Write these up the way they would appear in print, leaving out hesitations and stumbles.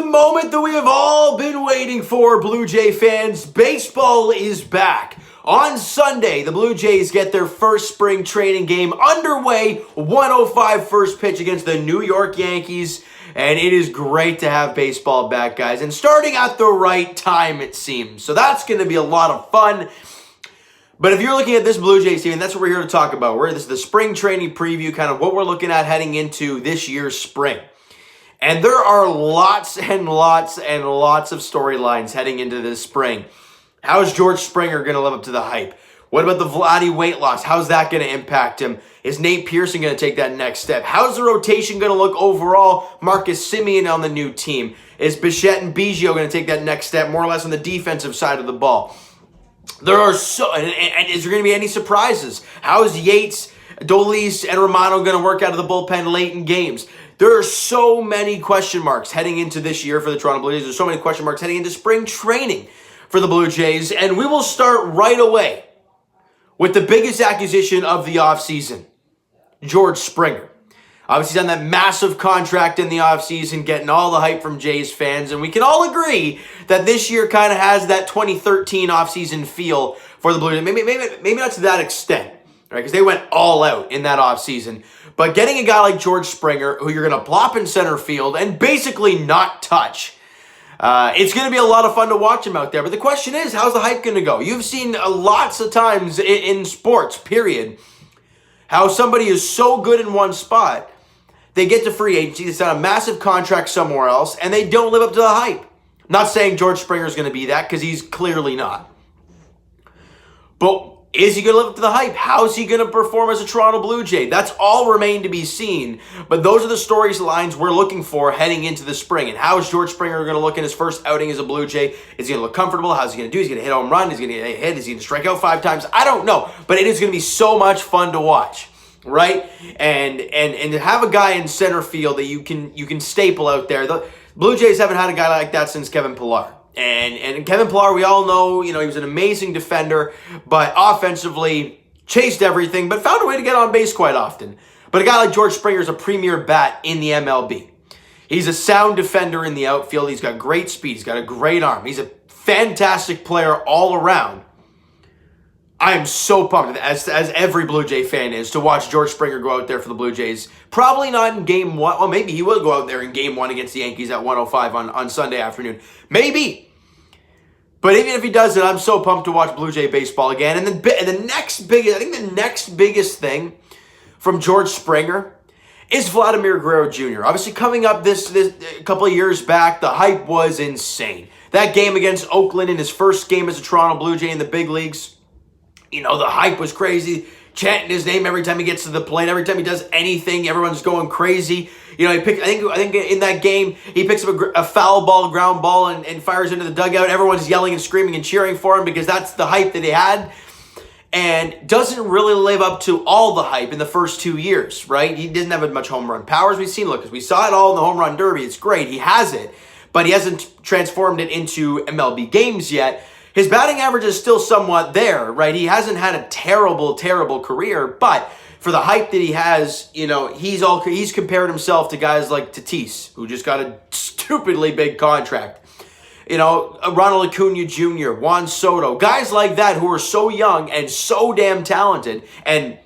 moment that we have all been waiting for, Blue Jay fans. Baseball is back. On Sunday, the Blue Jays get their first spring training game underway. 1:05 first pitch against the New York Yankees. And it is great to have baseball back, guys. And starting at the right time, it seems. So that's going to be a lot of fun. But if you're looking at this Blue Jays team, and that's what we're here to talk about. This is the spring training preview, kind of what we're looking at heading into this year's spring. And there are lots and lots and lots of storylines heading into this spring. How is George Springer going to live up to the hype? What about the Vladdy weight loss? How's that going to impact him? Is Nate Pearson going to take that next step? How's the rotation going to look overall? Marcus Semien on the new team. Is Bichette and Biggio going to take that next step, more or less on the defensive side of the ball? There are and is there going to be any surprises? How is Yates, Dolis, and Romano going to work out of the bullpen late in games? There are so many question marks heading into this year for the Toronto Blue Jays. There's so many question marks heading into spring training for the Blue Jays. And we will start right away with the biggest acquisition of the offseason, George Springer. Obviously, he's on that massive contract in the offseason, getting all the hype from Jays fans. And we can all agree that this year kind of has that 2013 offseason feel for the Blue Jays. Maybe not to that extent, right? Because they went all out in that offseason. But getting a guy like George Springer, who you're going to plop in center field and basically not touch, it's going to be a lot of fun to watch him out there. But the question is, how's the hype going to go? You've seen lots of times in sports, period, how somebody is so good in one spot, they get to free agency, they sign a massive contract somewhere else, and they don't live up to the hype. Not saying George Springer is going to be that, because he's clearly not. But is he going to live up to the hype? How is he going to perform as a Toronto Blue Jay? That's all remain to be seen. But those are the storylines we're looking for heading into the spring. And how is George Springer going to look in his first outing as a Blue Jay? Is he going to look comfortable? How's he going to do? Is he going to hit a home run? Is he going to get a hit? Is he going to strike out 5 times? I don't know. But it is going to be so much fun to watch, right? And to have a guy in center field that you can staple out there. The Blue Jays haven't had a guy like that since Kevin Pillar. And Kevin Pillar, we all know, he was an amazing defender, but offensively chased everything, but found a way to get on base quite often. But a guy like George Springer is a premier bat in the MLB. He's a sound defender in the outfield. He's got great speed. He's got a great arm. He's a fantastic player all around. I am so pumped, as every Blue Jay fan is, to watch George Springer go out there for the Blue Jays. Probably not in game one. Well, maybe he will go out there in game one against the Yankees at 1:05 on Sunday afternoon. Maybe. But even if he does it, I'm so pumped to watch Blue Jay baseball again. And then the next biggest thing from George Springer is Vladimir Guerrero Jr. Obviously, coming up this a couple of years back, the hype was insane. That game against Oakland in his first game as a Toronto Blue Jay in the big leagues, the hype was crazy. Chanting his name every time he gets to the plate, every time he does anything, everyone's going crazy. I think in that game, he picks up a foul ball, ground ball, and fires into the dugout. Everyone's yelling and screaming and cheering for him because that's the hype that he had. And doesn't really live up to all the hype in the first 2 years, right? He didn't have as much home run power as we've seen. Look, because we saw it all in the home run derby. It's great. He has it. But he hasn't transformed it into MLB games yet. His batting average is still somewhat there, right? He hasn't had a terrible, terrible career, but for the hype that he has, he's compared himself to guys like Tatis, who just got a stupidly big contract. Ronald Acuna Jr., Juan Soto, guys like that who are so young and so damn talented and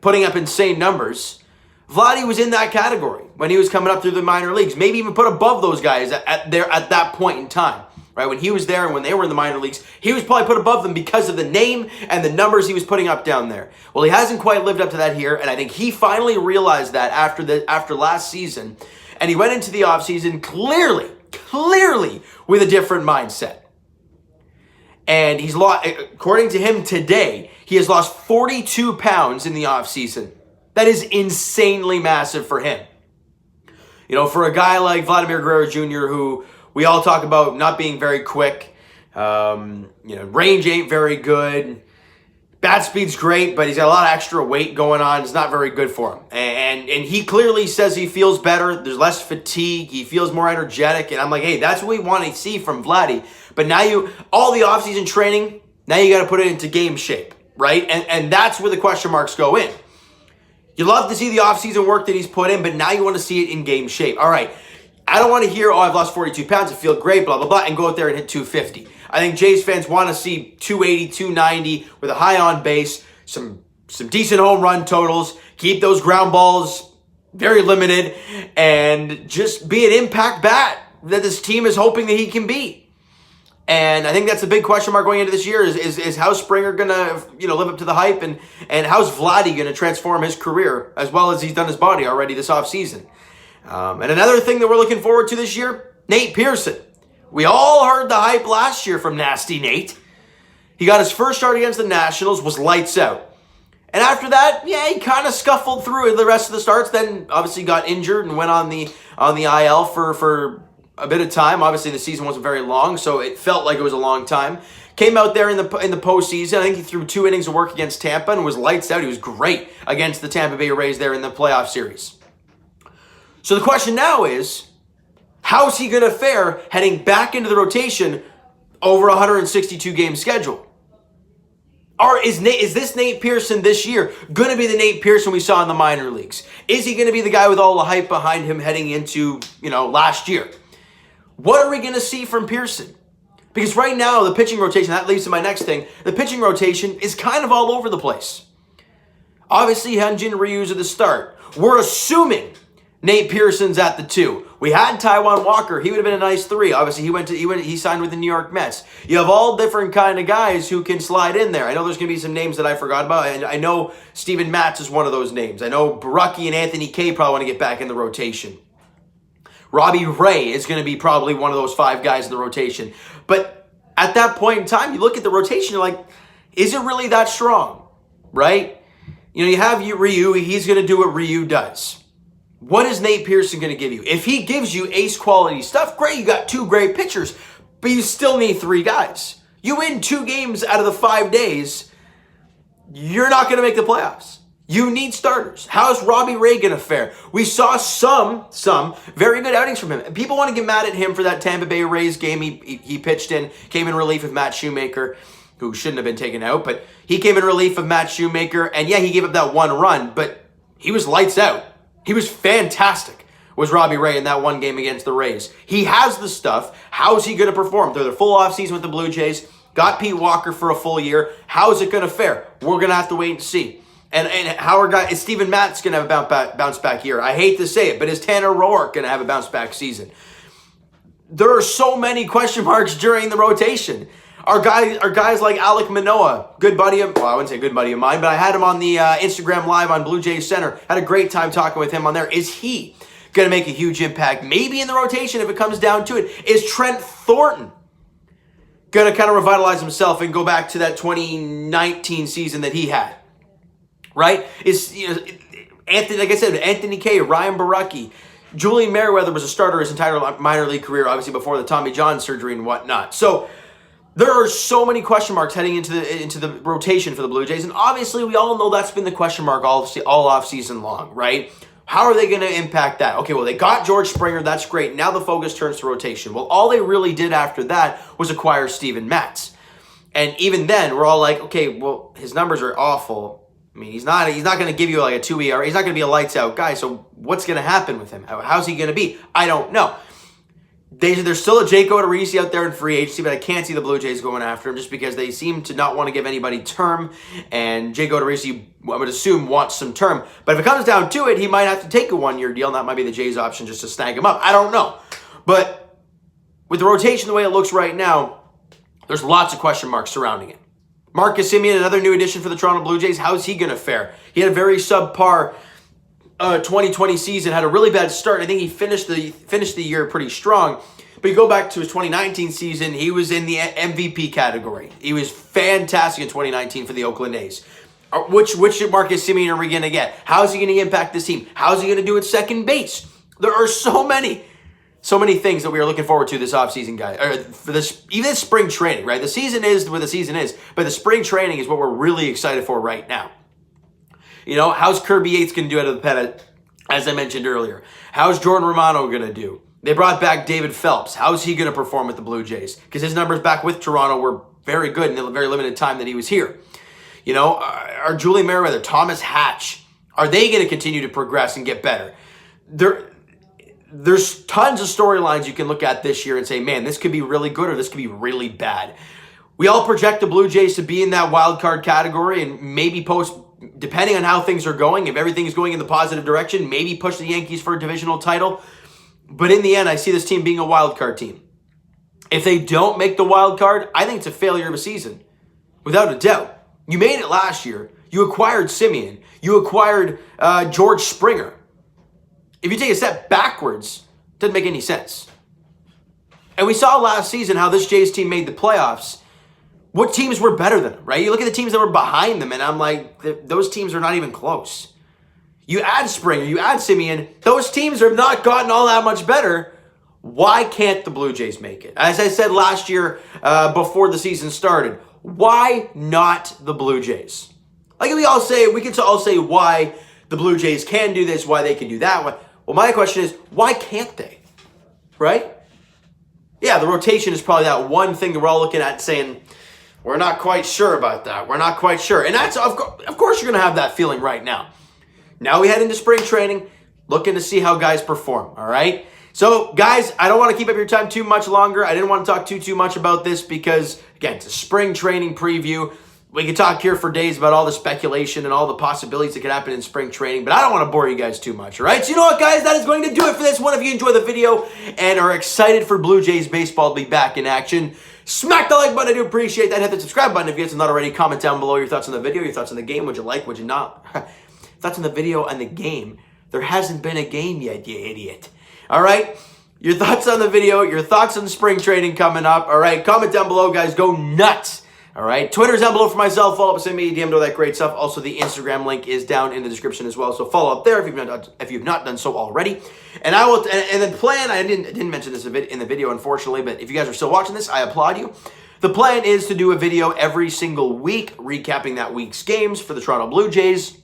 putting up insane numbers. Vladdy was in that category when he was coming up through the minor leagues, maybe even put above those guys at that point in time. Right, when he was there and when they were in the minor leagues, he was probably put above them because of the name and the numbers he was putting up down there. Well, he hasn't quite lived up to that here, and I think he finally realized that after last season, and he went into the offseason clearly with a different mindset. And he's lost, according to him today, he has lost 42 pounds in the offseason. That is insanely massive for him. For a guy like Vladimir Guerrero Jr., who we all talk about not being very quick. Range ain't very good. Bat speed's great, but he's got a lot of extra weight going on. It's not very good for him. And he clearly says he feels better. There's less fatigue. He feels more energetic. And I'm like, hey, that's what we want to see from Vladdy. But now all the offseason training, now you got to put it into game shape, right? And that's where the question marks go in. You love to see the offseason work that he's put in, but now you want to see it in game shape. All right. I don't want to hear, oh, I've lost 42 pounds, I feel great, blah, blah, blah, and go out there and hit 250. I think Jays fans want to see 280, 290 with a high on base, some decent home run totals, keep those ground balls very limited, and just be an impact bat that this team is hoping that he can be. And I think that's a big question mark going into this year is how's Springer going to live up to the hype, and how's Vladdy going to transform his career as well as he's done his body already this offseason. And another thing that we're looking forward to this year, Nate Pearson. We all heard the hype last year from Nasty Nate. He got his first start against the Nationals, was lights out. And after that, he kind of scuffled through the rest of the starts, then obviously got injured and went on the IL for a bit of time. Obviously, the season wasn't very long, so it felt like it was a long time. Came out there in the postseason. I think he threw 2 innings of work against Tampa and was lights out. He was great against the Tampa Bay Rays there in the playoff series. So the question now is, how's he going to fare heading back into the rotation over a 162-game schedule? Or is this Nate Pearson this year going to be the Nate Pearson we saw in the minor leagues? Is he going to be the guy with all the hype behind him heading into, last year? What are we going to see from Pearson? Because right now, the pitching rotation, that leads to my next thing, the pitching rotation is kind of all over the place. Obviously, Hyunjin Ryu's at the start. We're assuming Nate Pearson's at the 2. We had Taijuan Walker. He would have been a nice 3. Obviously, he signed with the New York Mets. You have all different kind of guys who can slide in there. I know there's going to be some names that I forgot about. And I know Steven Matz is one of those names. I know Barucki and Anthony Kay probably want to get back in the rotation. Robbie Ray is going to be probably one of those 5 guys in the rotation. But at that point in time, you look at the rotation, you're like, is it really that strong? Right? You have Ryu. He's going to do what Ryu does. What is Nate Pearson going to give you? If he gives you ace quality stuff, great, you got 2 great pitchers, but you still need 3 guys. You win 2 games out of the 5 days, you're not going to make the playoffs. You need starters. How's Robbie Ray going to fare? We saw some very good outings from him. People want to get mad at him for that Tampa Bay Rays game he pitched in, came in relief of Matt Shoemaker, who shouldn't have been taken out, but he came in relief of Matt Shoemaker, and he gave up that 1 run, but he was lights out. He was fantastic, was Robbie Ray in that 1 game against the Rays. He has the stuff. How's he going to perform? They're the full offseason with the Blue Jays. Got Pete Walker for a full year. How's it going to fare? We're going to have to wait and see. And is Steven Matz going to have a bounce back year? I hate to say it, but is Tanner Roark going to have a bounce back season? There are so many question marks during the rotation. Our guys like Alek Manoah, good buddy of, well, I wouldn't say good buddy of mine, but I had him on the Instagram Live on Blue Jays Center. Had a great time talking with him on there. Is he going to make a huge impact? Maybe in the rotation if it comes down to it. Is Trent Thornton going to kind of revitalize himself and go back to that 2019 season that he had? Right? Anthony, like I said, Anthony Kay, Ryan Barucki, Julian Merriweather was a starter his entire minor league career, obviously before the Tommy John surgery and whatnot. So there are so many question marks heading into the rotation for the Blue Jays, and obviously we all know that's been the question mark all off season long, right? How are they going to impact that? Okay, well, they got George Springer. That's great. Now the focus turns to rotation. Well, all they really did after that was acquire Steven Matz, and even then we're all like, okay, well, his numbers are awful. I mean, he's not going to give you like a 2 ERA. He's not going to be a lights out guy. So what's going to happen with him? How's he going to be? I don't know. There's still a Jake Odorizzi out there in free agency, but I can't see the Blue Jays going after him just because they seem to not want to give anybody term, and Jake Odorizzi, I would assume, wants some term. But if it comes down to it, he might have to take a 1-year deal, and that might be the Jays' option just to snag him up. I don't know. But with the rotation the way it looks right now, there's lots of question marks surrounding it. Marcus Semien, another new addition for the Toronto Blue Jays. How's he going to fare? He had a very subpar 2020 season, had a really bad start. I think he finished the year pretty strong. But you go back to his 2019 season, he was in the MVP category. He was fantastic in 2019 for the Oakland A's. Which Marcus Semien are we going to get? How's he going to impact this team? How's he going to do at second base? There are so many things that we are looking forward to this offseason, guys. Or for this, even this spring training, right? The season is what the season is, but the spring training is what we're really excited for right now. You know, how's Kirby Yates going to do out of the pen, as I mentioned earlier? How's Jordan Romano going to do? They brought back David Phelps. How's he going to perform with the Blue Jays? Because his numbers back with Toronto were very good in the very limited time that he was here. You know, are Julian Merriweather, Thomas Hatch, are they going to continue to progress and get better? there's tons of storylines you can look at this year and say, man, this could be really good or this could be really bad. We all project the Blue Jays to be in that wild card category and maybe depending on how things are going, if everything is going in the positive direction, maybe push the Yankees for a divisional title. But in the end, I see this team being a wild card team. If they don't make the wild card, I think it's a failure of a season, without a doubt. You made it last year. You acquired Simeon. You acquired George Springer. If you take a step backwards, it doesn't make any sense. And we saw last season how this Jays team made the playoffs. What teams were better than them, right? You look at the teams that were behind them, and I'm like, those teams are not even close. You add Springer, you add Simeon, those teams have not gotten all that much better. Why can't the Blue Jays make it? As I said last year before the season started, why not the Blue Jays? Like we can all say why the Blue Jays can do this, why they can do that. Well, my question is, why can't they? Right? Yeah, the rotation is probably that one thing that we're all looking at saying, we're not quite sure about that. We're not quite sure. And that's, of course, you're going to have that feeling right now. Now we head into spring training, looking to see how guys perform, all right? So, guys, I don't want to keep up your time too much longer. I didn't want to talk too much about this because, again, it's a spring training preview. We could talk here for days about all the speculation and all the possibilities that could happen in spring training, but I don't want to bore you guys too much, all right? So you know what, guys? That is going to do it for this one. If you enjoyed the video and are excited for Blue Jays baseball to be back in action, smack the like button. I do appreciate that. Hit the subscribe button if you guys have not already. Comment down below your thoughts on the video, your thoughts on the game. Would you like, would you not? Thoughts on the video and the game. There hasn't been a game yet, you idiot. All right? Your thoughts on the video, your thoughts on spring training coming up. All right? Comment down below, guys. Go nuts. All right, Twitter's down below for myself. Follow up, send me a DM, all that great stuff. Also, the Instagram link is down in the description as well. So follow up there if you've not done so already. And I will. And the plan, I didn't mention this in the video, unfortunately. But if you guys are still watching this, I applaud you. The plan is to do a video every single week, recapping that week's games for the Toronto Blue Jays,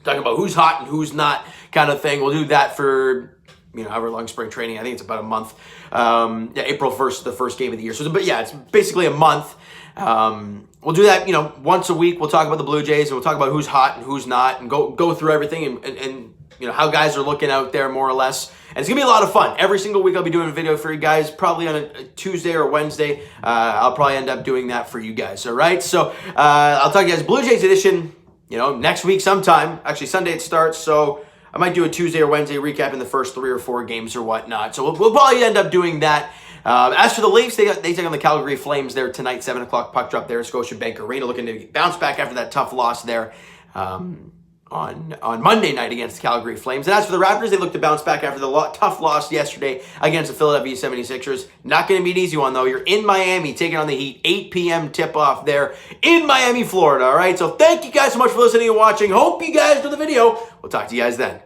talking about who's hot and who's not, kind of thing. We'll do that for however long spring training. I think it's about a month. April 1st, the first game of the year. So, but yeah, it's basically a month. We'll do that, once a week. We'll talk about the Blue Jays and we'll talk about who's hot and who's not and go through everything and how guys are looking out there more or less. And it's going to be a lot of fun. Every single week I'll be doing a video for you guys, probably on a Tuesday or Wednesday. I'll probably end up doing that for you guys, all right? So I'll talk to you guys Blue Jays edition, next week sometime. Actually, Sunday it starts, so I might do a Tuesday or Wednesday recap in the first 3 or 4 games or whatnot. So we'll probably end up doing that. As for the Leafs, they take on the Calgary Flames there tonight, 7 o'clock puck drop there at Scotiabank Arena, looking to bounce back after that tough loss there on Monday night against the Calgary Flames. And as for the Raptors, they look to bounce back after the tough loss yesterday against the Philadelphia 76ers. Not going to be an easy one, though. You're in Miami taking on the Heat, 8 p.m. tip-off there in Miami, Florida, all right? So thank you guys so much for listening and watching. Hope you guys enjoyed the video. We'll talk to you guys then.